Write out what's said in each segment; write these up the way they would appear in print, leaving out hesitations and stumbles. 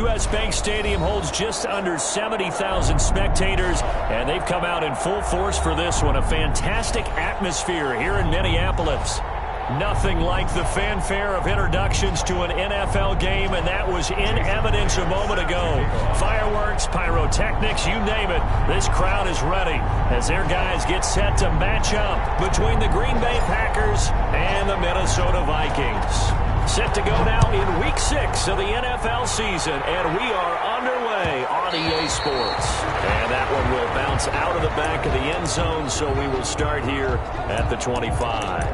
U.S. Bank Stadium holds just under 70,000 spectators, and they've come out in full force for this one. A fantastic atmosphere here in Minneapolis. Nothing like the fanfare of introductions to an NFL game, and that was in evidence a moment ago. Fireworks, pyrotechnics, you name it. This crowd is ready as their guys get set to match up between the Green Bay Packers and the Minnesota Vikings. Set to go now in Week 6 of the NFL season, and we are underway on EA Sports. And that one will bounce out of the back of the end zone, so we will start here at the 25.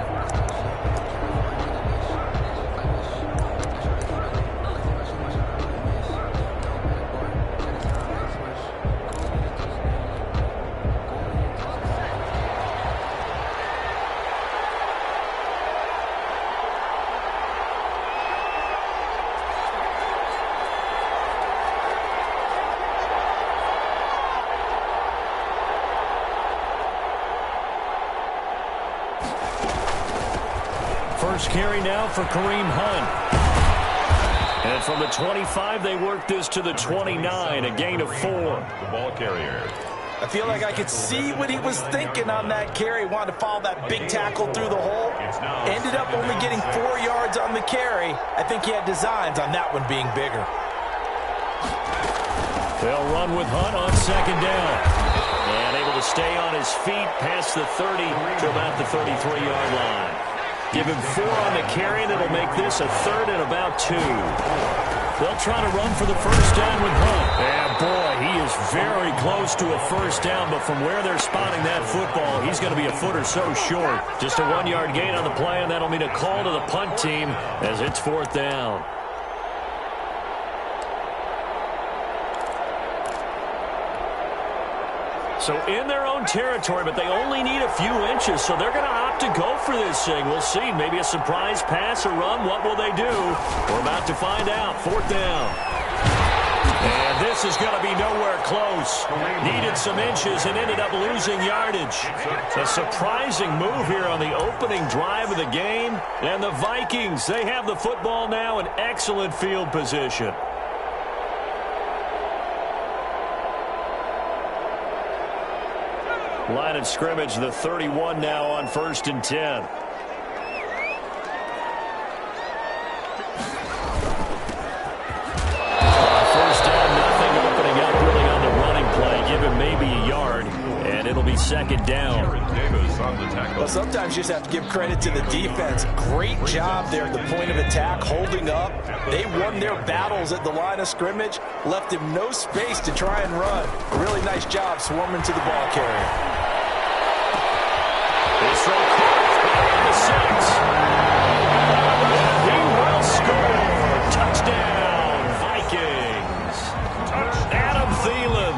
First carry now for Kareem Hunt. And from the 25, they work this to the 29, a gain of 4. The ball carrier. I feel like I could see what he was thinking on that carry. Wanted to follow that big tackle through the hole. Ended up only getting 4 yards on the carry. I think he had designs on that one being bigger. They'll run with Hunt on second down. And able to stay on his feet past the 30 to about the 33-yard line. Give him 4 on the carry, and it'll make this a third and about 2. They'll try to run for the first down with Hunt. And boy, he is very close to a first down, but from where they're spotting that football, he's going to be a foot or so short. Just a 1-yard gain on the play, and that'll mean a call to the punt team as it's 4th down. So in their own territory, but they only need a few inches, so they're going to opt to go for this thing. We'll see. Maybe a surprise pass or run. What will they do? We're about to find out. 4th down. And this is going to be nowhere close. Needed some inches and ended up losing yardage. A surprising move here on the opening drive of the game. And the Vikings, they have the football now in excellent field position. Line of scrimmage, the 31 now on 1st and 10. First down, nothing. Opening up really on the running play. Give him maybe a yard, and it'll be 2nd down. Well, sometimes you just have to give credit to the defense. Great job there at the point of attack, holding up. They won their battles at the line of scrimmage, left him no space to try and run. Really nice job swarming to the ball carrier. This throw caught on the 6. And he will score. Touchdown, Vikings. Adam Thielen,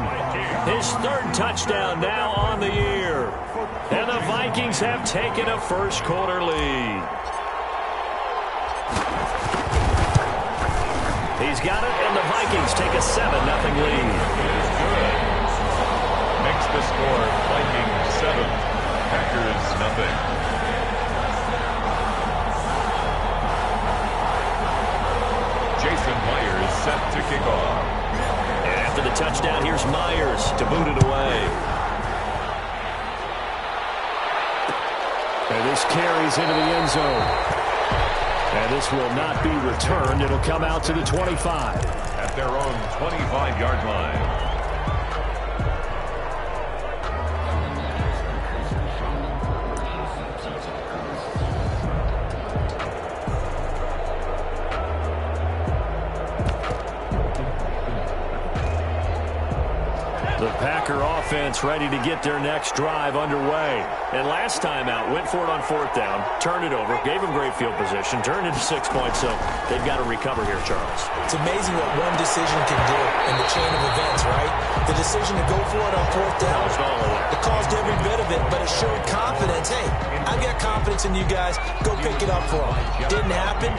his 3rd touchdown now on the year. And the Vikings have taken a first-quarter lead. He's got it, and the Vikings take a 7-0 lead. Makes the score Vikings 7. Packers nothing. Jason Myers set to kick off. And after the touchdown, here's Myers to boot it away. And this carries into the end zone. And this will not be returned. It'll come out to the 25. At their own 25-yard line. The Packer offense ready to get their next drive underway. And last time out, went for it on 4th down, turned it over, gave them great field position, turned into 6 points, so they've got to recover here, Charles. It's amazing what one decision can do in the chain of events, right? The decision to go for it on 4th down, it caused every bit of it, but it showed confidence. Hey, I've got confidence in you guys. Go pick it up for them. Didn't happen.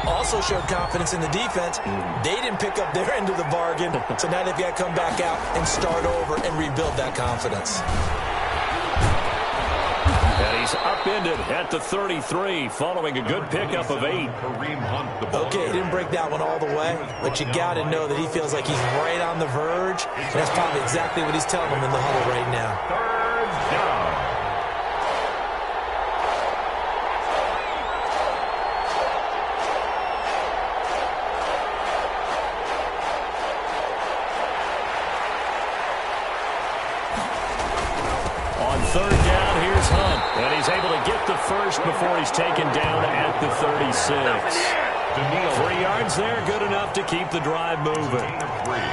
Also showed confidence in the defense. They didn't pick up their end of the bargain, so now they've got to come back out and start over and rebuild that confidence. And he's upended at the 33 following a good pickup of 8. Okay, he didn't break that one all the way, but you got to know that he feels like he's right on the verge, and that's probably exactly what he's telling them in the huddle right now. Third down. Third down, here's Hunt. And he's able to get the first before he's taken down at the 36. 3 yards there, good enough to keep the drive moving.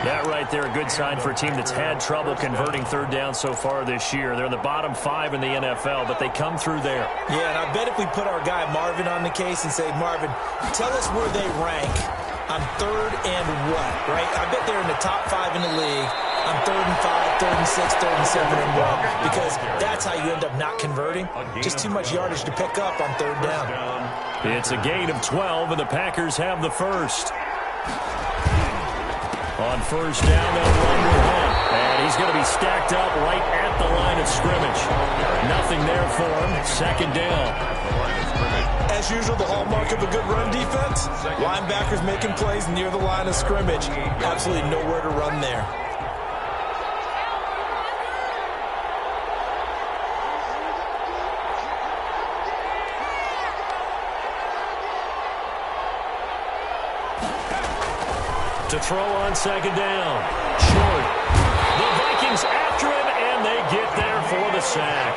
That right there, a good sign for a team that's had trouble converting third down so far this year. They're in the bottom 5 in the NFL, but they come through there. Yeah, and I bet if we put our guy Marvin on the case and say, Marvin, tell us where they rank on third and what, right? I bet they're in the top 5 in the league on 3rd and 5, 3rd and 6, 3rd and 7 and 1, because that's how you end up not converting. Just too much yardage to pick up on third down. It's a gain of 12, and the Packers have the first. On first down, they'll run with Hunt, and he's going to be stacked up right at the line of scrimmage. Nothing there for him. Second down. As usual, the hallmark of a good run defense, linebackers making plays near the line of scrimmage. Absolutely nowhere to run there. To throw on second down. Short. The Vikings after him, and they get there for the sack.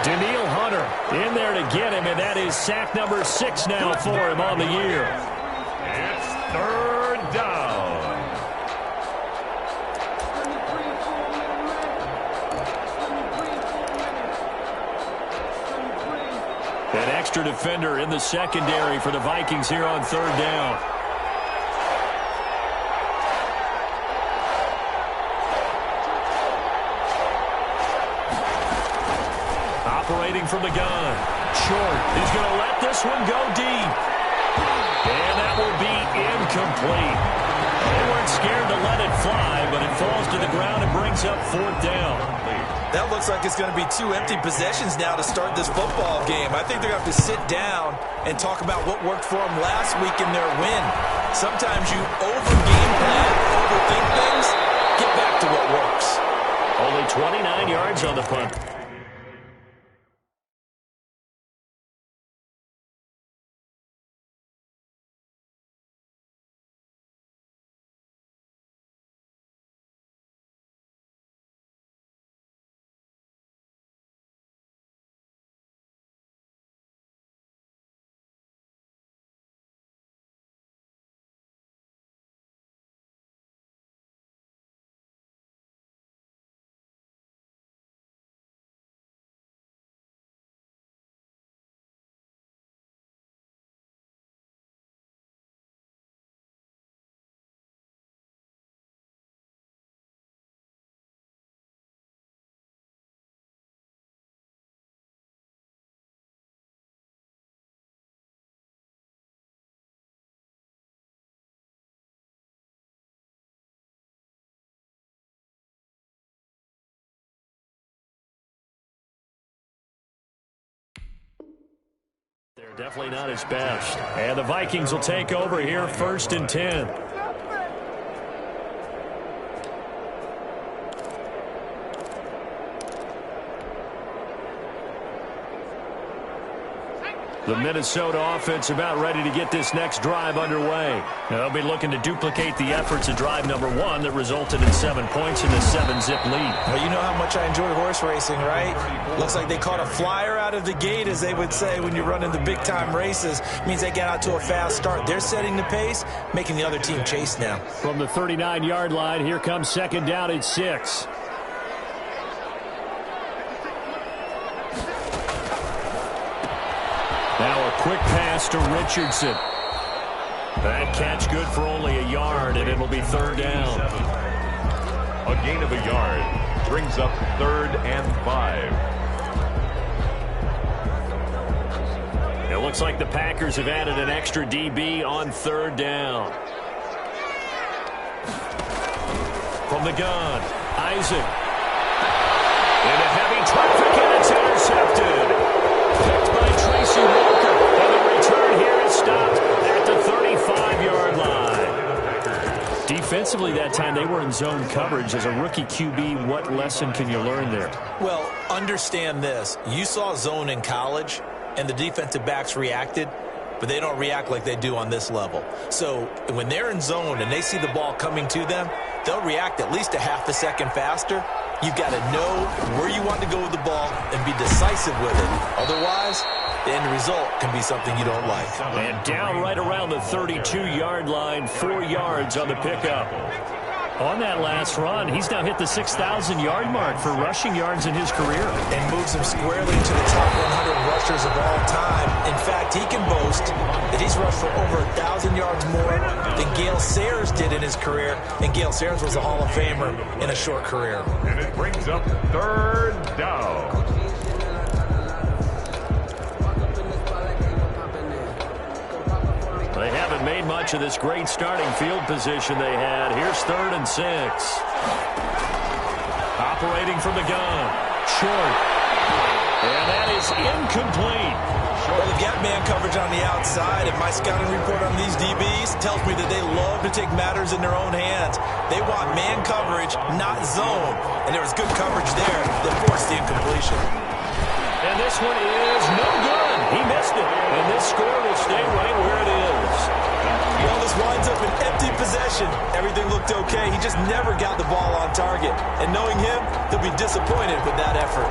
Danielle Hunter in there to get him, and that is sack number 6 now for him on the year. It's third down. An extra defender in the secondary for the Vikings here on third down. Operating from the gun. Short. He's going to let this one go deep. And that will be incomplete. They weren't scared to let it fly, but it falls to the ground and brings up fourth down. That looks like it's going to be 2 empty possessions now to start this football game. I think they're going to have to sit down and talk about what worked for them last week in their win. Sometimes you over-game plan, overthink things, get back to what works. Only 29 yards on the punt. They're definitely not his best. And the Vikings will take over here, 1st and 10. The Minnesota offense about ready to get this next drive underway. They'll be looking to duplicate the efforts of drive number 1 that resulted in 7 points in the 7-zip lead. Well, you know how much I enjoy horse racing, right? Looks like they caught a flyer out of the gate, as they would say when you're running the big-time races. Means they get out to a fast start. They're setting the pace, making the other team chase now. From the 39-yard line, here comes second down at 6. Now a quick pass to Richardson. That catch good for only a yard, and it'll be third down. A gain of a yard brings up 3rd and 5. It looks like the Packers have added an extra DB on third down. From the gun, Isaac. Into heavy traffic, and it's intercepted. defensively that time, they were in zone coverage. As a rookie QB, what lesson can you learn there? Well, understand this. You saw zone in college, and the defensive backs reacted, but they don't react like they do on this level. So when they're in zone and they see the ball coming to them, they'll react at least a half a second faster. You've got to know where you want to go with the ball and be decisive with it. Otherwise, the end result can be something you don't like. And down right around the 32-yard line, 4 yards on the pickup. On that last run, he's now hit the 6,000-yard mark for rushing yards in his career. And moves him squarely into the top 100 rushers of all time. In fact, he can boast that he's rushed for over 1,000 yards more than Gale Sayers did in his career. And Gale Sayers was a Hall of Famer in a short career. And it brings up third down. They haven't made much of this great starting field position they had. Here's 3rd and 6. Operating from the gun. Short. And that is incomplete. Well, they've got man coverage on the outside, and my scouting report on these DBs tells me that they love to take matters in their own hands. They want man coverage, not zone. And there was good coverage there that forced the incompletion. And this one is no good. He missed it. And this score will stay right where it is. Well, this winds up an empty possession. Everything looked okay. He just never got the ball on target. And knowing him, he'll be disappointed with that effort.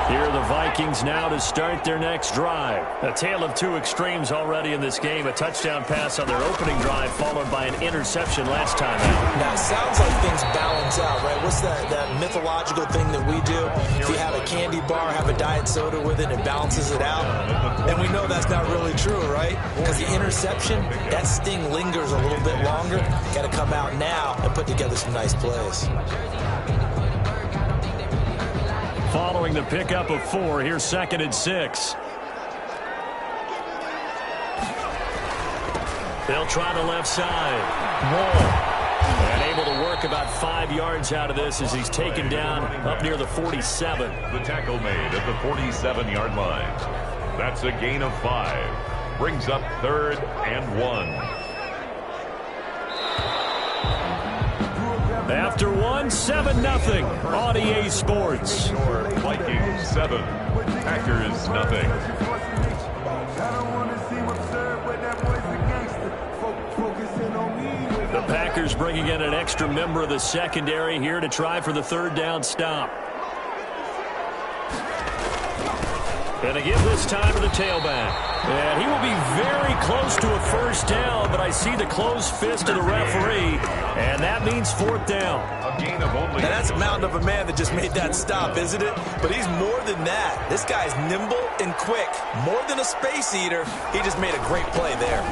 Here are the Vikings now to start their next drive. A tale of two extremes already in this game. A touchdown pass on their opening drive followed by an interception last time out. Now, it sounds like things balance out, right? What's that mythological thing that we do? If you have a candy bar, have a diet soda with it, it balances it out. And we know that's not really true, right? Because the interception, that sting lingers a little bit longer. Got to come out now and put together some nice plays. Following the pickup of 4, here's 2nd and 6. They'll try the left side. Wall. And able to work about 5 yards out of this as he's taken down up near the 47. The tackle made at the 47-yard line. That's a gain of 5. Brings up 3rd and 1. After 1, 7-0 on EA Sports. Vikings 7, Packers nothing. The Packers bringing in an extra member of the secondary here to try for the 3rd down stop. And they give this time to the tailback. And he will be very close to a 1st down, but I see the closed fist of the referee, and that means 4th down. A gain of only. Now, that's a mountain of a man that just made that stop, isn't it? But he's more than that. This guy's nimble and quick. More than a space eater, he just made a great play there.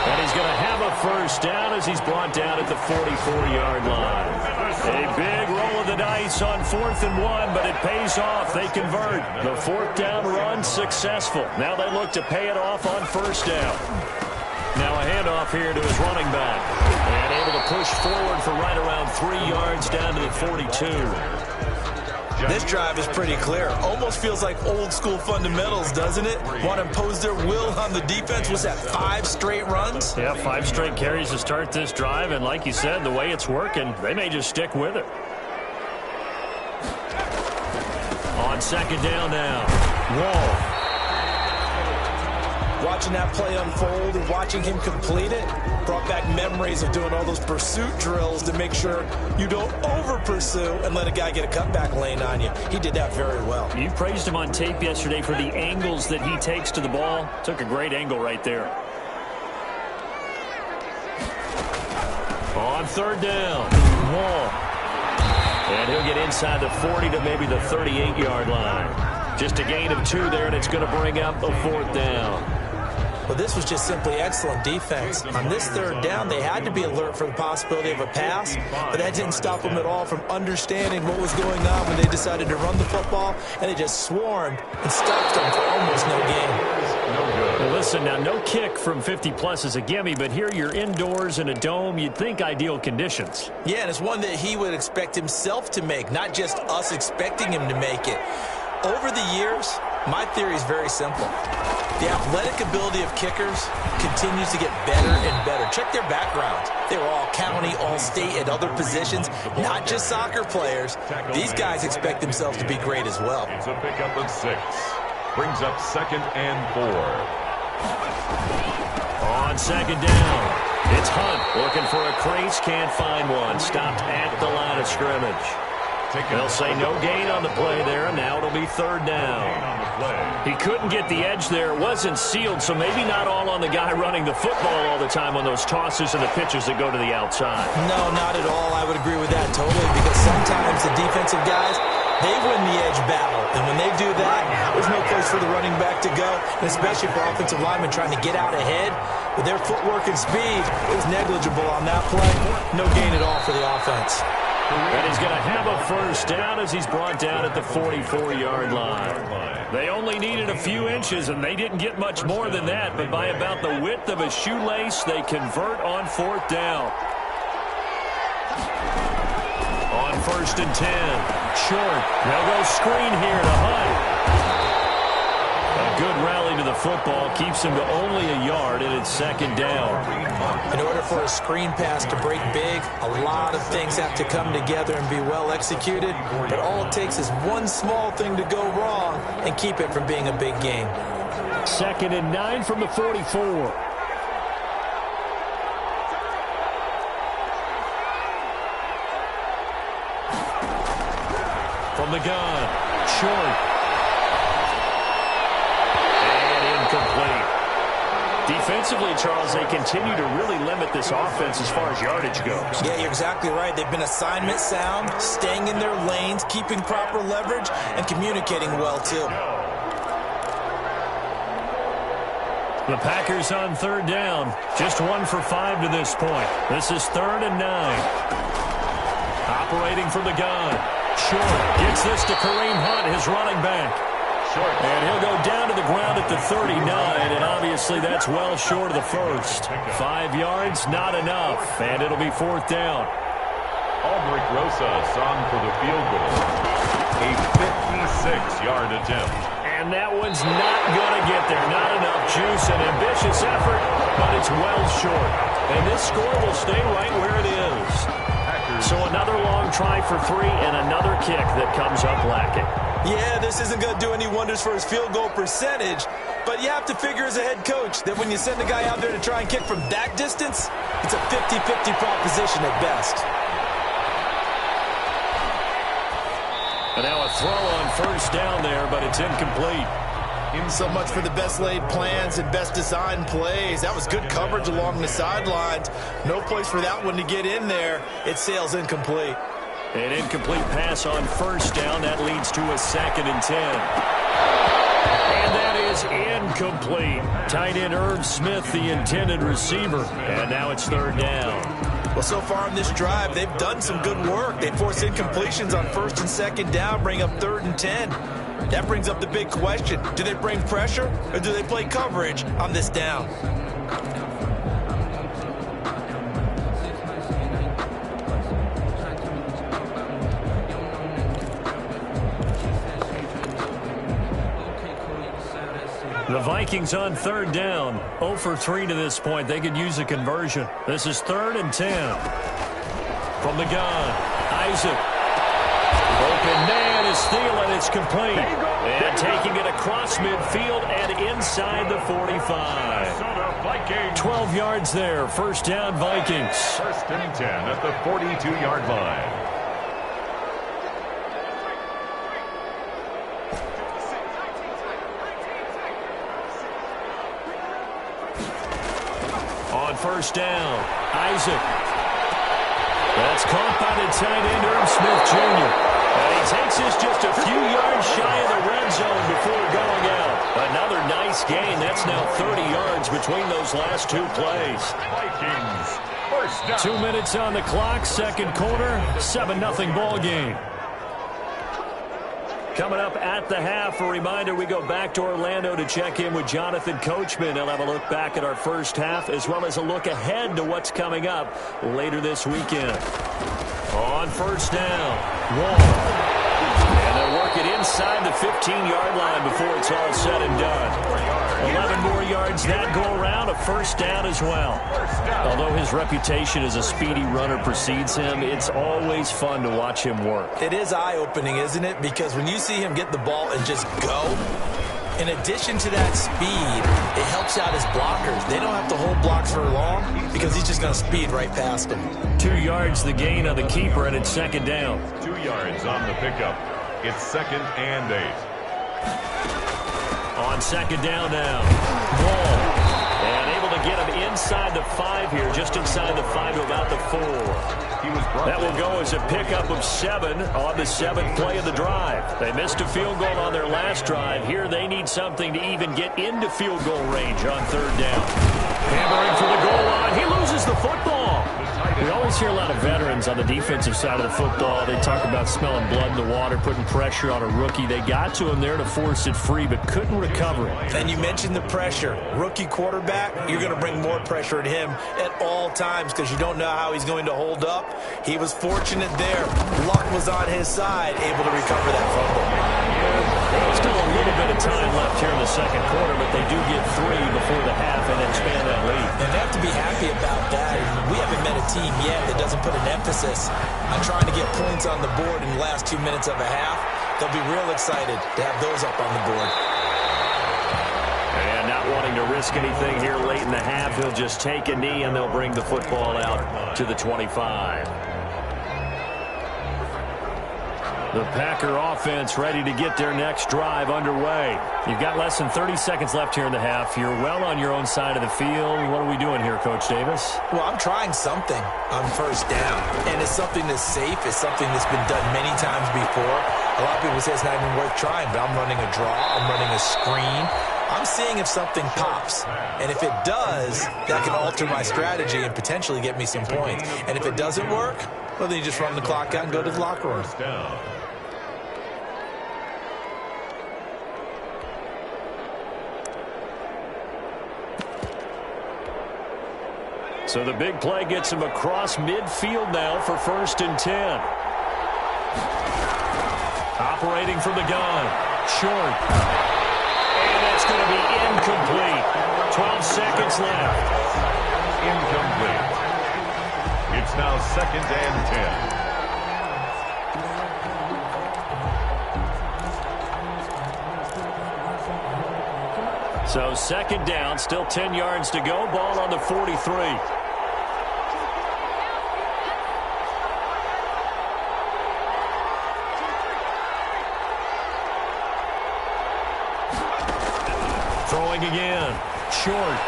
And he's going to have a 1st down as he's brought down at the 44-yard line. A big roll of the dice on 4th and 1, but it pays off. They convert. The 4th down run successful. Now they look to pay it off on 1st down. Now a handoff here to his running back. And able to push forward for right around 3 yards down to the 42. This drive is pretty clear. Almost feels like old school fundamentals, doesn't it? Want to impose their will on the defense. Was that 5 straight runs? Yeah, 5 straight carries to start this drive. And like you said, the way it's working, they may just stick with it. On 2nd down now. Wall. Watching that play unfold and watching him complete it brought back memories of doing all those pursuit drills to make sure you don't over-pursue and let a guy get a cutback lane on you. He did that very well. You praised him on tape yesterday for the angles that he takes to the ball. Took a great angle right there. On 3rd down, Wall. And he'll get inside the 40 to maybe the 38-yard line. Just a gain of 2 there, and it's going to bring up a 4th down. Well, this was just simply excellent defense. On this 3rd down, they had to be alert for the possibility of a pass, but that didn't stop them at all from understanding what was going on when they decided to run the football, and they just swarmed and stopped them for almost no gain. Well, listen, now no kick from 50-plus is a gimme, but here you're indoors in a dome. You'd think ideal conditions. Yeah, and it's one that he would expect himself to make, not just us expecting him to make it. Over the years, My theory is very simple. The athletic ability of kickers continues to get better and better. Check their backgrounds. They were all county, all state, at other positions, not just soccer players. These guys expect themselves to be great as well. It's a pickup of 6. Brings up 2nd and 4. On 2nd down, it's Hunt looking for a crease, can't find one. Stopped at the line of scrimmage. They'll say no gain on the play there, and now it'll be 3rd down. He couldn't get the edge there. It wasn't sealed, so maybe not all on the guy running the football all the time on those tosses and the pitches that go to the outside. No, not at all. I would agree with that totally, because sometimes the defensive guys, they win the edge battle. And when they do that, there's no place for the running back to go, and especially for offensive linemen trying to get out ahead. With their footwork and speed, it was negligible on that play. No gain at all for the offense. And he's going to have a 1st down as he's brought down at the 44-yard line. They only needed a few inches, and they didn't get much more than that. But by about the width of a shoelace, they convert on 4th down. On 1st and 10. Short. They'll go screen here to Hunt. A good rally to the football keeps him to only a yard, and it's 2nd down. In order for a screen pass to break big, a lot of things have to come together and be well executed. But all it takes is one small thing to go wrong and keep it from being a big game. 2nd and 9 from the 44. From the gun, short. And incomplete. Defensively, Charles, they continue to really limit this offense as far as yardage goes. Yeah, you're exactly right. They've been assignment sound, staying in their lanes, keeping proper leverage, and communicating well, too. The Packers on 3rd down. Just 1 for 5 to this point. This is 3rd and 9. Operating from the gun. Short gets this to Kareem Hunt, his running back. And he'll go down to the ground at the 39, and obviously that's well short of the 1st. 5 yards, not enough, and it'll be 4th down. Aldrich Rosas on for the field goal. A 56-yard attempt. And that one's not going to get there. Not enough juice, an ambitious effort, but it's well short. And this score will stay right where it is. So another long try for 3 and another kick that comes up lacking. Yeah, this isn't going to do any wonders for his field goal percentage, but you have to figure as a head coach that when you send a guy out there to try and kick from that distance, it's a 50-50 proposition at best. And now a throw on 1st down there, but it's incomplete. So much for the best laid plans and best designed plays. That was good coverage along the sidelines. No place for that one to get in there. It sails incomplete. An incomplete pass on 1st down. That leads to a 2nd and 10. And that is incomplete. Tight end Irv Smith, the intended receiver. And now it's 3rd down. Well, so far in this drive, they've done some good work. They force incompletions on 1st and 2nd down, bring up 3rd and 10. That brings up the big question. Do they bring pressure or do they play coverage on this down? The Vikings on 3rd down. 0 for 3 to this point. They could use a conversion. This is 3rd and 10. From the gun, Isaac. Open man is Thielen. It's complete. And taking it across midfield and inside the 45. 12 yards there. 1st down, Vikings. 1st and 10 at the 42-yard line. On 1st down, Isaac. That's caught by the tight end, Irv Smith Jr. And he takes this just a few yards shy of the red zone before going out. Another nice gain. That's now 30 yards between those last 2 plays. Vikings, 1st down. 2 minutes on the clock, 2nd quarter, 7-0 ball game. Coming up at the half, a reminder, we go back to Orlando to check in with Jonathan Coachman. He'll have a look back at our first half as well as a look ahead to what's coming up later this weekend. On 1st down, Wall. And And they'll work it inside the 15-yard line before it's all said and done. 11 more yards that go around, a first down as well. Although his reputation as a speedy runner precedes him, it's always fun to watch him work. It is eye-opening, isn't it? Because when you see him get the ball and just go, in addition to that speed, it helps out his blockers. They don't have to hold blocks for long because he's just going to speed right past them. 2 yards the gain on the keeper, and it's second down. 2 yards on the pickup. It's 2nd and 8. On second down now. Ball. And able to get him inside the 5 here, just inside the 5 to about the 4. That will go as a pickup of 7 on the 7th play of the drive. They missed a field goal on their last drive. Here they need something to even get into field goal range on 3rd down. Hammering for the goal line. He loses the football. We always hear a lot of veterans on the defensive side of the football. They talk about smelling blood in the water, putting pressure on a rookie. They got to him there to force it free, but couldn't recover it. And you mentioned the pressure. Rookie quarterback, you're going to bring more pressure at him at all times because you don't know how he's going to hold up. He was fortunate there. Luck was on his side, able to recover that fumble. Still a little bit of time left here in the second quarter, but they do get 3 before the half and expand that lead. And they have to be happy about that. We haven't met a team yet that doesn't put an emphasis on trying to get points on the board in the last 2 minutes of a half. They'll be real excited to have those up on the board. And not wanting to risk anything here late in the half, he'll just take a knee and they'll bring the football out to the 25. The Packer offense ready to get their next drive underway. You've got less than 30 seconds left here in the half. You're well on your own side of the field. What are we doing here, Coach Davis? Well, I'm trying something on 1st down, and it's something that's safe. It's something that's been done many times before. A lot of people say it's not even worth trying, but I'm running a draw. I'm running a screen. I'm seeing if something pops, and if it does, that can alter my strategy and potentially get me some points. And if it doesn't work, well, then you just run the clock out and go to the locker room. So the big play gets him across midfield now for 1st and 10. Operating from the gun. Short. And that's going to be incomplete. 12 seconds left. Incomplete. It's now 2nd and 10. So 2nd down, still 10 yards to go. Ball on the 43. Throwing again. Short.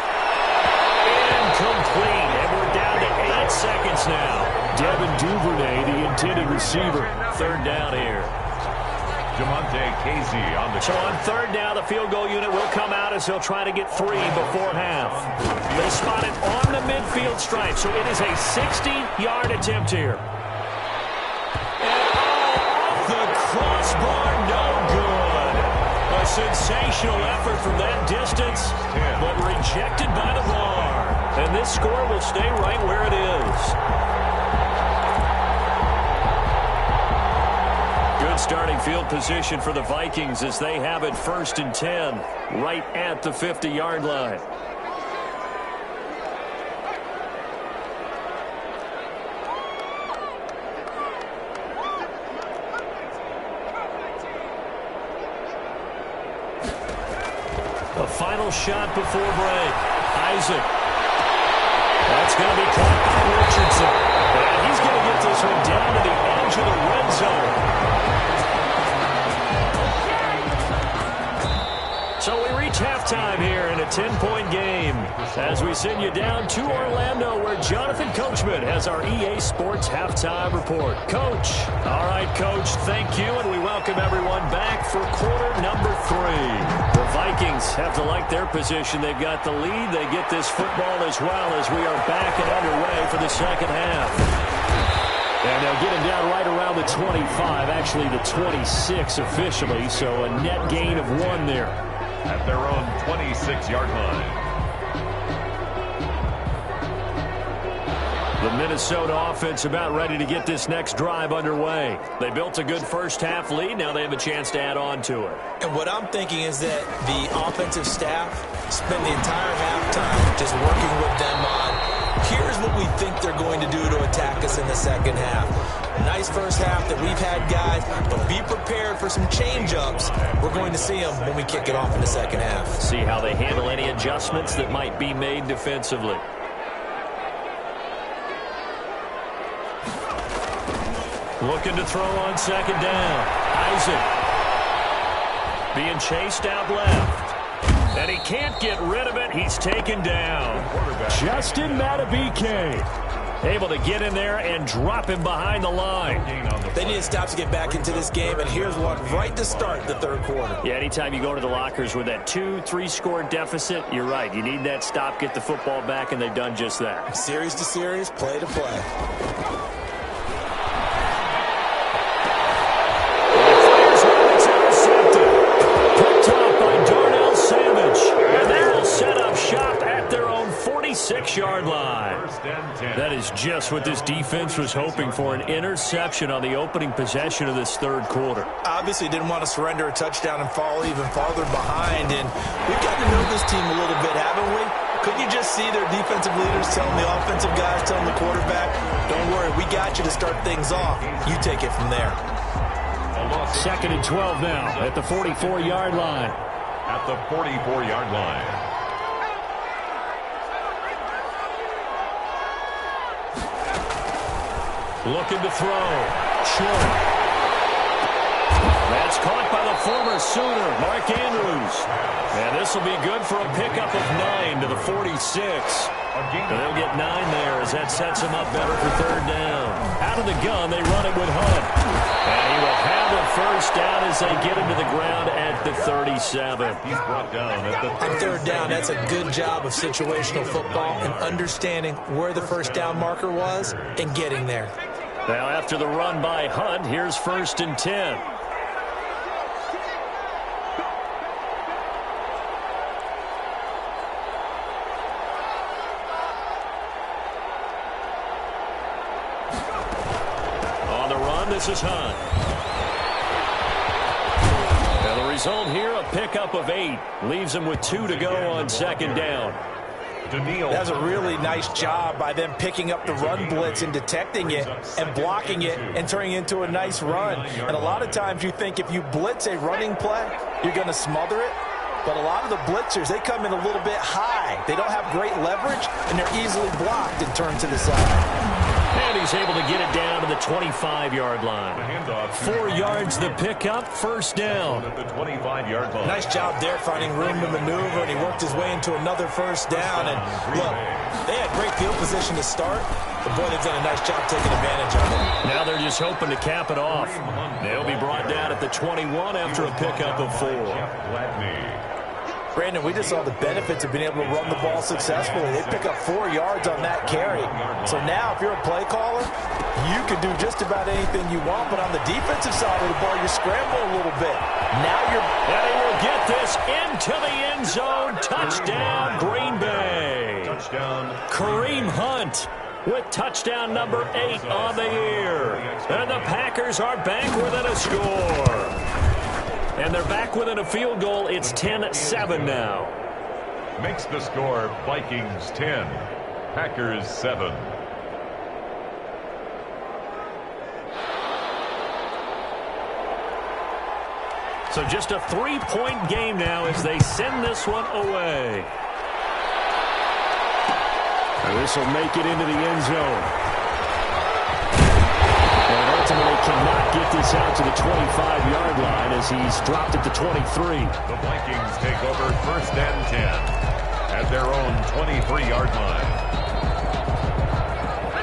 Incomplete. And we're down to 8 seconds now. Devin Duvernay, the intended receiver. 3rd down here. So on 3rd down, the field goal unit will come out as he'll try to get 3 before half. They spot it on the midfield stripe, so it is a 60-yard attempt here. And off the crossbar, no good. A sensational effort from that distance, but rejected by the bar. And this score will stay right where it is. Starting field position for the Vikings as they have it 1st and 10 right at the 50-yard line. The final shot before break. Isaac. That's going to be caught by Richardson. And he's going to get this one down to the edge of the red zone. So we reach halftime here in a 10-point game as we send you down to Orlando where Jonathan Coachman has our EA Sports Halftime Report. Coach. All right, Coach, thank you, and we welcome everyone back for quarter number 3. The Vikings have to like their position. They've got the lead. They get this football as well as we are back and underway for the second half. And they'll get him down right around the 25, actually the 26 officially, so a net gain of 1 there. At their own 26-yard line. The The Minnesota offense about ready to get this next drive underway. They built a good first-half lead. Now they have a chance to add on to it. And what I'm thinking is that the offensive staff spend the entire halftime just working with them on, here's what we think they're going to do to attack us in the second half. Nice first half that we've had, guys, but be prepared for some change-ups. We're going to see them when we kick it off in the second half. See how they handle any adjustments that might be made defensively. Looking to throw on second down. Isaac. Being chased out left. And he can't get rid of it. He's taken down. Justin Matabike able to get in there and drop him behind the line. They need to stop to get back into this game, and here's one right to start the third quarter. Yeah, anytime you go to the lockers with that 2-3 score deficit, you're right. You need that stop, get the football back, and they've done just that. Series to series, play to play. Yard line. That is just what this defense was hoping for, an interception on the opening possession of this third quarter. Obviously didn't want to surrender a touchdown and fall even farther behind, and we've gotten to know this team a little bit, haven't we? Couldn't you just see their defensive leaders telling the offensive guys, telling the quarterback, don't worry, we got you to start things off. You take it from there. 2nd and 12 now at the 44-yard line. At the 44-yard line. Looking to throw. Short. That's caught by the former Sooner, Mark Andrews. And this will be good for a pickup of 9 to the 46. And they'll get 9 there as that sets them up better for third down. Out of the gun, they run it with Hunt. And he will have the first down as they get him to the ground at the 37. He's brought down at the 37. On third down, that's a good job of situational football and understanding where the first down marker was and getting there. Now after the run by Hunt, here's 1st and 10. On the run, this is Hunt. And the result here, a pickup of 8. Leaves him with 2 to go on second down. That's a really nice job by them picking up the run blitz and detecting it and blocking it and turning it into a nice run. And a lot of times you think if you blitz a running play, you're going to smother it. But a lot of the blitzers, they come in a little bit high. They don't have great leverage, and they're easily blocked and turned to the side. And he's able to get it down to the 25-yard line. 4 yards the pickup, first down. At the 25-yard line. Nice job there finding room to maneuver, and he worked his way into another first down. And look, they had great field position to start, but boy, they've done a nice job taking advantage of it. Now they're just hoping to cap it off. They'll be brought down at the 21 after a pickup of 4. Brandon, we just saw the benefits of being able to run the ball successfully. They pick up 4 yards on that carry. So now if you're a play caller, you can do just about anything you want. But on the defensive side of the ball, you scramble a little bit. Now you're... And he will get this into the end zone. Touchdown, Green Bay. Touchdown. Kareem Hunt with touchdown number 8 on the year. And the Packers are back within a score. And they're back within a field goal. It's 10-7 now. Makes the score Vikings 10, Packers 7. So just a 3-point game now as they send this one away. And this will make it into the end zone. And ultimately cannot get this out to the 25-yard line as he's dropped at the 23. The Vikings take over 1st and 10 at their own 23-yard line.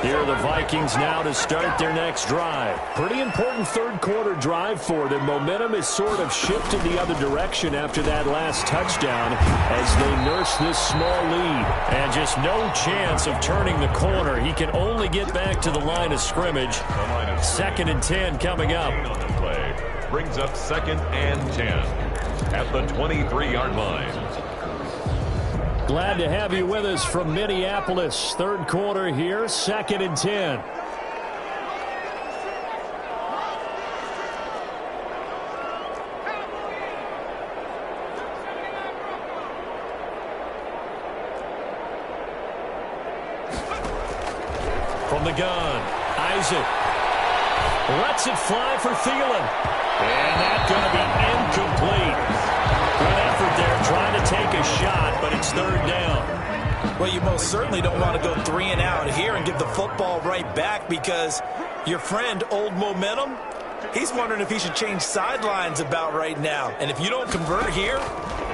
Here are the Vikings now to start their next drive. Pretty important third quarter drive for them. Momentum has sort of shifted the other direction after that last touchdown as they nurse this small lead. And just no chance of turning the corner. He can only get back to the line of scrimmage. 2nd and 10 coming up. On the play brings up 2nd and 10 at the 23-yard line. Glad to have you with us from Minneapolis. Third quarter here, 2nd and 10. From the gun, Isaac lets it fly for Thielen. And that's going to be incomplete. Good effort there trying to take a shot, but it's 3rd down. Well, you most certainly don't want to go 3 and out here and give the football right back because your friend, Old Momentum, he's wondering if he should change sidelines about right now. And if you don't convert here,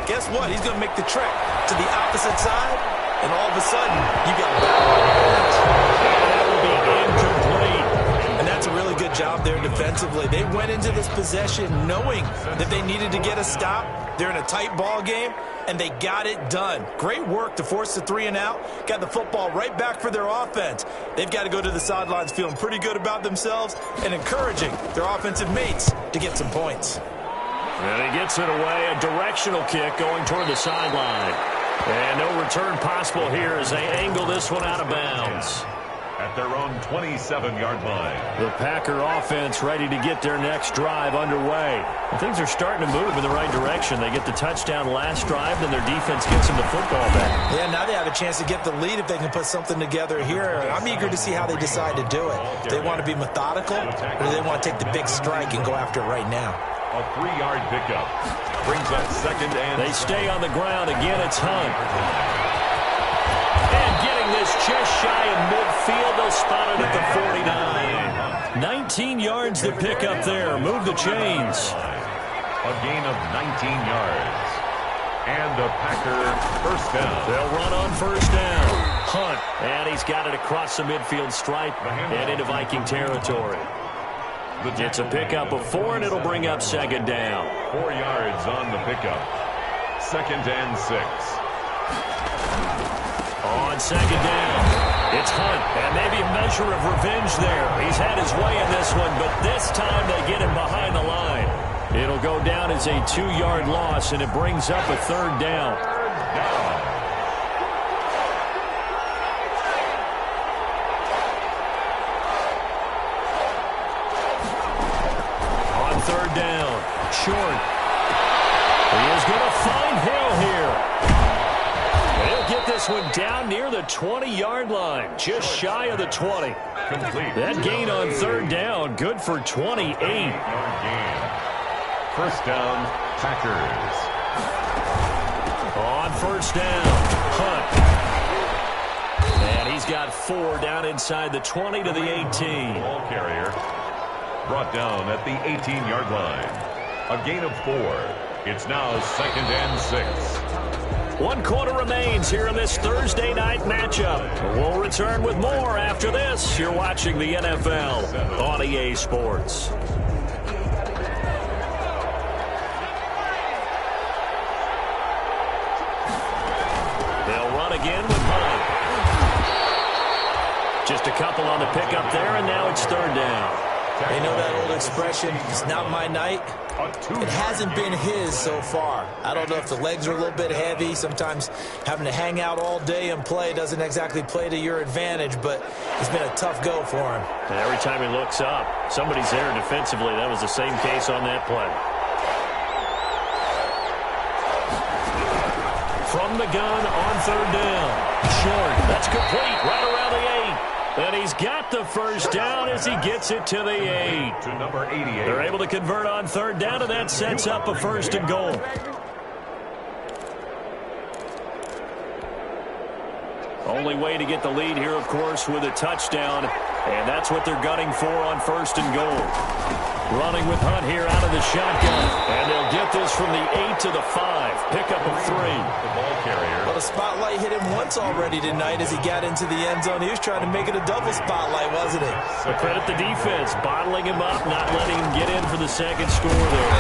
guess what? He's going to make the trek to the opposite side, and all of a sudden, you got that will be incomplete. And that's a really good job there defensively. They went into this possession knowing that they needed to get a stop. They're in a tight ball game, and they got it done. Great work to force the 3 and out. Got the football right back for their offense. They've got to go to the sidelines feeling pretty good about themselves and encouraging their offensive mates to get some points. And he gets it away. A directional kick going toward the sideline. And no return possible here as they angle this one out of bounds. At their own 27-yard line. The Packer offense ready to get their next drive underway. And things are starting to move in the right direction. They get the touchdown last drive, then their defense gets them the football back. Yeah, now they have a chance to get the lead if they can put something together here. I'm eager to see how they decide to do it. Do they want to be methodical, or do they want to take the big strike and go after it right now? A 3-yard pickup. Brings up 2nd and... They stay on the ground. Again, it's Hunt. And getting this just shy of midfield. They'll spot it at the 49. 19 yards to pick up there. Move the chains. A gain of 19 yards. And a Packer 1st down. They'll run on 1st down. Hunt. And he's got it across the midfield stripe and into Viking territory. It's a pickup of 4, and it'll bring up 2nd down. 4 yards on the pickup. 2nd and 6. On 2nd down, it's Hunt, and maybe a measure of revenge there. He's had his way in this one, but this time they get him behind the line. It'll go down as a 2-yard loss, and it brings up a 3rd down. On 3rd down, short. He is going to find Hill here. They'll get this one down near the 20-yard line, just shy of the 20. Complete. That gain on 3rd down, good for 28. 8-yard gain. 1st down, Packers. On 1st down, Hunt. And he's got 4 down inside the 20 to the 18. Ball carrier brought down at the 18-yard line. A gain of 4. It's now 2nd and 6. 1 quarter remains here in this Thursday night matchup. We'll return with more after this. You're watching the NFL on EA Sports. They'll run again with Hunt. Just a couple on the pickup there, and now it's 3rd down. They know that old expression, it's not my night. It hasn't been his so far. I don't know if the legs are a little bit heavy. Sometimes having to hang out all day and play doesn't exactly play to your advantage, but it's been a tough go for him. And every time he looks up, somebody's there defensively. That was the same case on that play. From the gun on 3rd down. Short. That's complete. Right around the 8. And he's got the 1st down as he gets it to the 8. To number 88. They're able to convert on 3rd down, and that sets up a 1st and goal. Only way to get the lead here, of course, with a touchdown. And that's what they're gunning for on 1st and goal. Running with Hunt here out of the shotgun. And they'll get this from the 8 to the 5. Pickup of 3. The ball carrier. Well, the spotlight hit him once already tonight as he got into the end zone. He was trying to make it a double spotlight, wasn't he? So credit the defense, bottling him up, not letting him get in for the 2nd score there.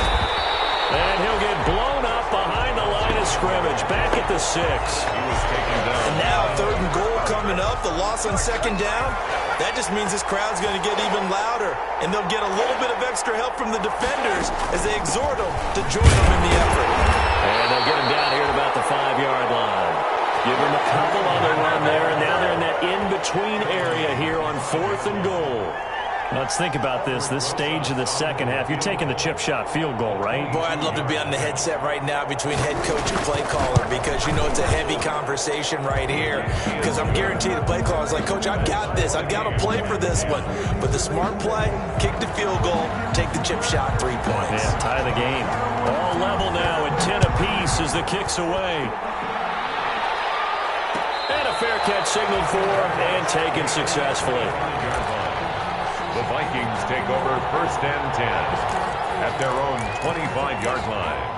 And he'll get blown up behind the line of scrimmage. Back at the 6. He was taken down. And now 3rd and goal coming up. The loss on 2nd down. That just means this crowd's going to get even louder. And they'll get a little bit of extra help from the defenders as they exhort them to join them in the effort. And they'll get him down here at about the 5-yard line. Give them a couple on the run there, and now they're in that in-between area here on 4th and goal. Let's think about this stage of the second half. You're taking the chip shot field goal, right? Boy, I'd love to be on the headset right now between head coach and play caller because, you know, it's a heavy conversation right here because I'm guaranteed the play caller is like, Coach, I've got this. I've got to play for this one. But the smart play, kick the field goal, take the chip shot, 3 points. Yeah, tie the game. All level now at 10 apiece as the kick's away. And a fair catch signaled for and taken successfully. The Vikings take over 1st and 10 at their own 25-yard line.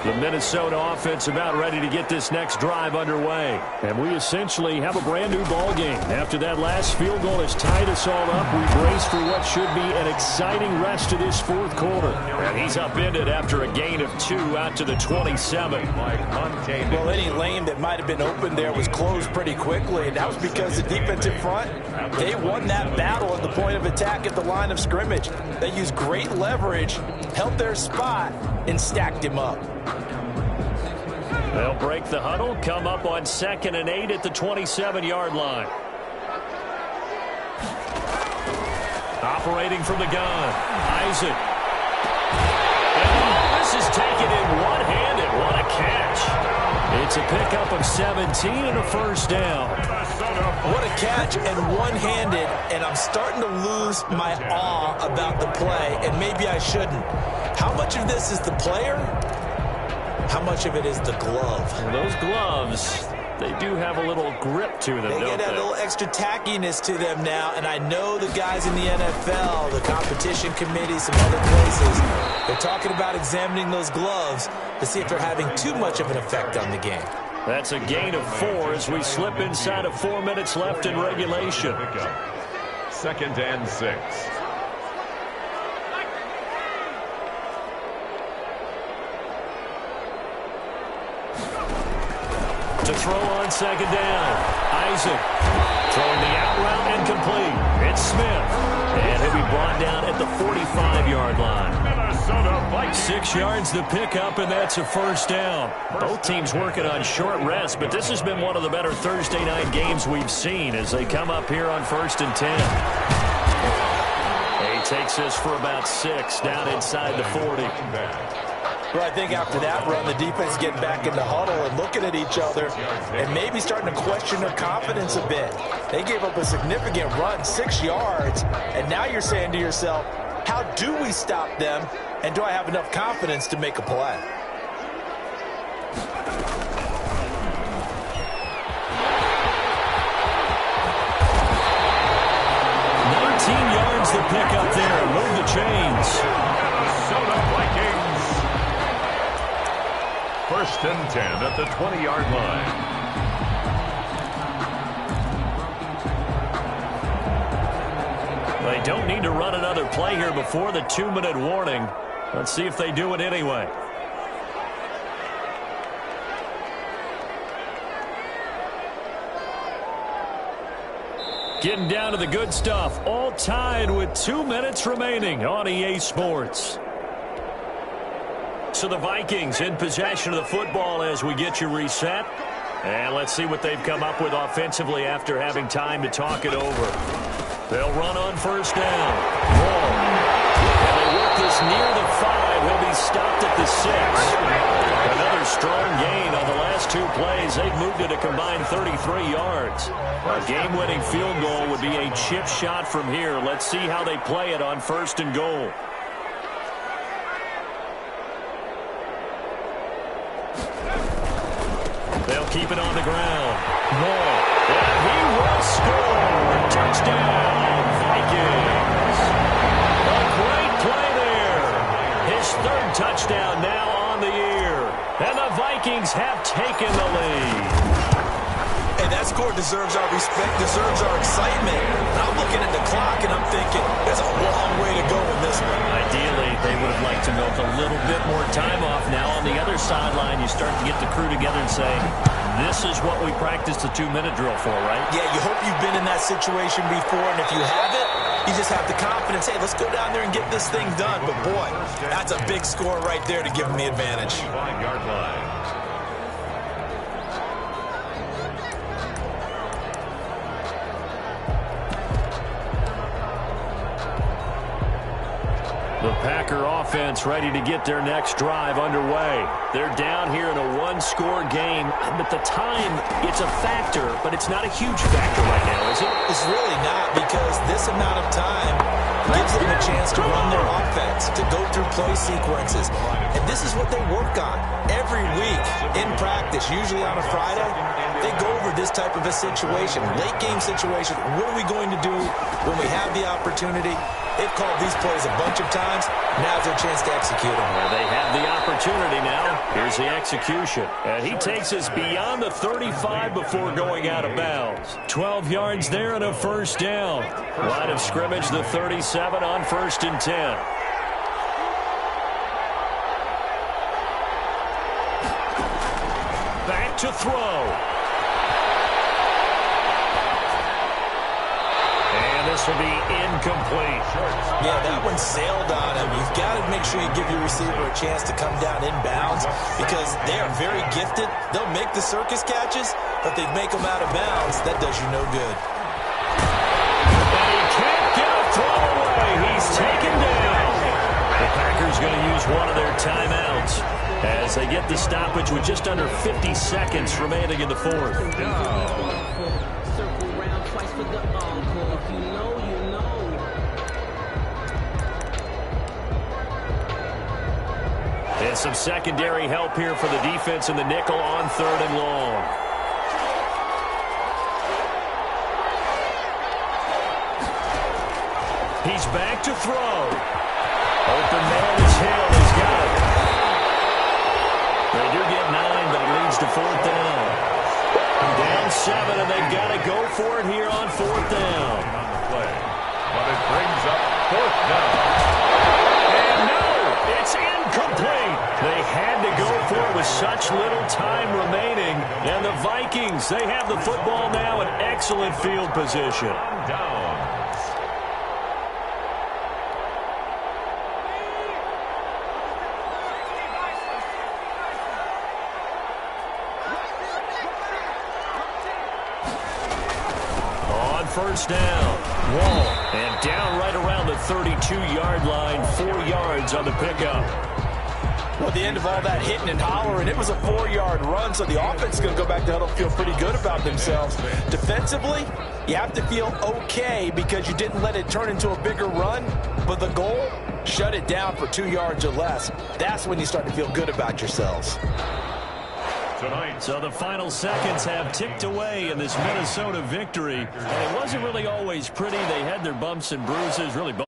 The Minnesota offense about ready to get this next drive underway. And we essentially have a brand-new ball game. After that last field goal has tied us all up, we brace for what should be an exciting rest of this 4th quarter. And he's upended after a gain of 2 out to the 27. Well, any lane that might have been open there was closed pretty quickly, and that was because the defensive front, they won that battle at the point of attack at the line of scrimmage. They used great leverage, held their spot, and stacked him up. They'll break the huddle, come up on 2nd and 8 at the 27-yard line. Operating from the gun, Isaac. And this is taken in one-handed. What a catch. It's a pickup of 17 and a first down. What a catch and one-handed, and I'm starting to lose my awe about the play, and maybe I shouldn't. How much of this is the player? How much of it is the glove? Well, those gloves, they do have a little grip to them, don't they? They get that little extra tackiness to them now, and I know the guys in the NFL, the competition committee, some other places, they're talking about examining those gloves to see if they're having too much of an effect on the game. That's a gain of 4 as we slip inside of 4 minutes left in regulation. 2nd and 6. To throw on 2nd down. Isaac throwing the out route and complete. It's Smith. And he'll be brought down at the 45-yard line. 6 yards the pickup, and that's a first down. Both teams working on short rest, but this has been one of the better Thursday night games we've seen as they come up here on 1st and 10. He takes this for about 6 down inside the 40. Well, I think after that run, the defense getting back in the huddle and looking at each other and maybe starting to question their confidence a bit. They gave up a significant run, 6 yards, and now you're saying to yourself, how do we stop them, and do I have enough confidence to make a play? Yards the pickup there. Move the chains. Minnesota Vikings. 1st and 10 at the 20-yard line. They don't need to run another play here before the 2-minute warning. Let's see if they do it anyway. Getting down to the good stuff. All tied with 2 minutes remaining on EA Sports. So the Vikings in possession of the football as we get you reset. And let's see what they've come up with offensively after having time to talk it over. They'll run on 1st down. And they work this near the 5. He'll be stopped at the 6. Another strong gain on the last 2 plays. They've moved it a combined 33 yards. A game-winning field goal would be a chip shot from here. Let's see how they play it on 1st and goal. They'll keep it on the ground. Moore. And he will score. Touchdown, Vikings. A great play there. His 3rd touchdown now on the year. And the Vikings have taken the lead. Hey, that score deserves our respect, deserves our excitement. I'm looking at the clock, and I'm thinking, there's a long way to go in this one. Ideally, they would have liked to milk a little bit more time off. Now on the other sideline, you start to get the crew together and say, This is what we practiced the 2-minute drill for, right? Yeah, you hope you've been in that situation before, and if you haven't, you just have the confidence, hey, let's go down there and get this thing done. But, boy, that's a big score right there to give them the advantage. 5-yard line. The Packer offense ready to get their next drive underway. They're down here in a 1-score game, but the time, it's a factor, but it's not a huge factor right now, is it? It's really not, because this amount of time gives them a chance to run their offense, to go through play sequences. And this is what they work on every week in practice, usually on a Friday. They go over this type of a situation, late game situation. What are we going to do when we have the opportunity? They've called these plays a bunch of times. Now's their chance to execute them. Well, they have the opportunity now. Here's the execution. And he takes us beyond the 35 before going out of bounds. 12 yards there and a first down. Line of scrimmage, the 37 on 1st and 10. Back to throw. This will be incomplete. Yeah, that one sailed on him. You've got to make sure you give your receiver a chance to come down inbounds because they are very gifted. They'll make the circus catches, but they make them out of bounds. That does you no good. And he can't get a throw away. He's taken down. The Packers going to use one of their timeouts as they get the stoppage with just under 50 seconds remaining in the fourth. Circle round twice for the encore. If you know, you know. And some secondary help here for the defense in the nickel on 3rd and long. He's back to throw. Open man is Hill. He's got it. They do get 9, but it leads to 4th down. Down 7, and they've got to go for it here on 4th down. On the play, but it brings up 4th down. And no, it's incomplete. They had to go for it with such little time remaining. And the Vikings, they have the football now in excellent field position. Down. First down. Wall. And down right around the 32-yard line. 4 yards on the pickup. Well, at the end of all that hitting and hollering, it was a 4-yard run, so the offense is going to go back to huddle, feel pretty good about themselves. Defensively, you have to feel okay because you didn't let it turn into a bigger run, but the goal, shut it down for 2 yards or less. That's when you start to feel good about yourselves. Tonight. So the final seconds have ticked away in this Minnesota victory, and it wasn't really always pretty. They had their bumps and bruises, really both.